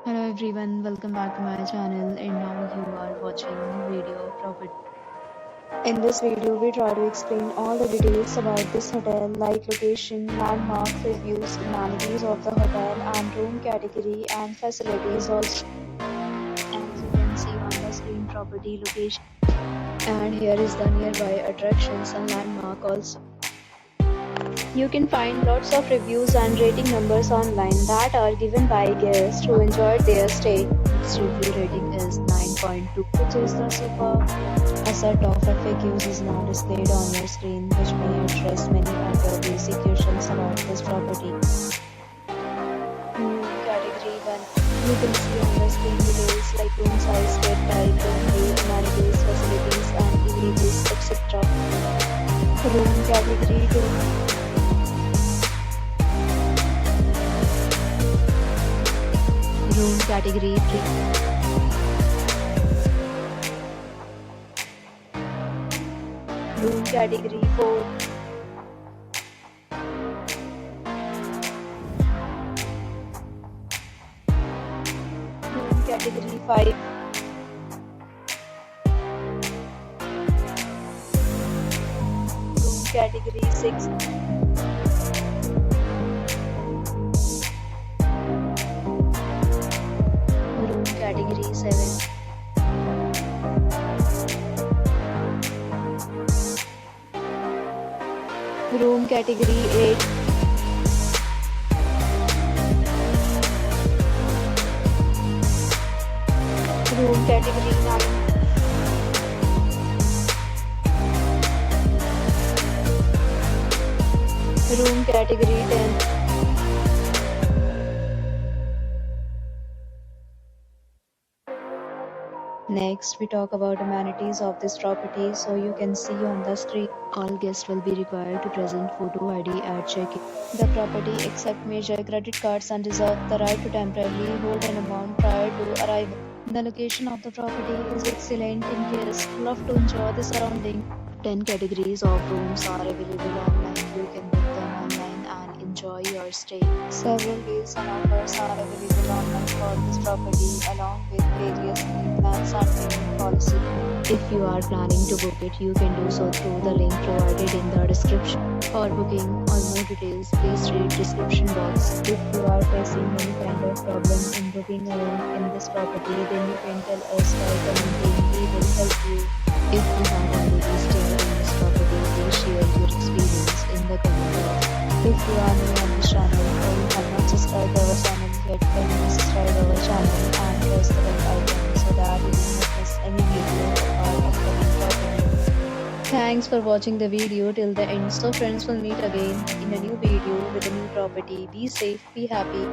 Hello everyone, welcome back to my channel, and now you are watching new video of property. In this video, we try to explain all the details about this hotel like location, landmark, reviews, amenities of the hotel and room category and facilities also. As you can see on the screen, property location, and here is the nearby attractions and landmark also. You can find lots of reviews and rating numbers online that are given by guests who enjoyed their stay. Its review rating is 9.2, which is the superb. A set of FAQs is now displayed on your screen, which may address many of your basic questions about this property. Room category 1. You can see on the screen details like room size, bed type, room view, amenities, facilities and amenities, etc. Room category 2. Room category 3. Room category 4. Room category 5. Room category 6. Room category 7. Room category 8. Room category 9. Room category 10. Next, we talk about amenities of this property. So you can see on the screen, all guests will be required to present photo ID at check-in. The property accepts major credit cards and reserves the right to temporarily hold an amount prior to arrival. The location of the property is excellent in case you love to enjoy the surrounding. 10 categories of rooms are available online. You can book them online and enjoy your stay. Several deals and offers are available online for this property along with various plans and payment policy. If you are planning to book it, you can do so through the link provided in the description. For booking or more details, please read description box. If you are facing any kind of problem in booking a room in this property, then you can tell us by commenting. We will help you. If you have already stayed in this property, please share your experience in the comment box. If you are new on this channel or you have not subscribed our channel yet, then subscribe our channel and press the bell icon so that you do not miss any video of our upcoming property. Thanks for watching the video till the end. So friends, will meet again in a new video with a new property. Be safe, be happy.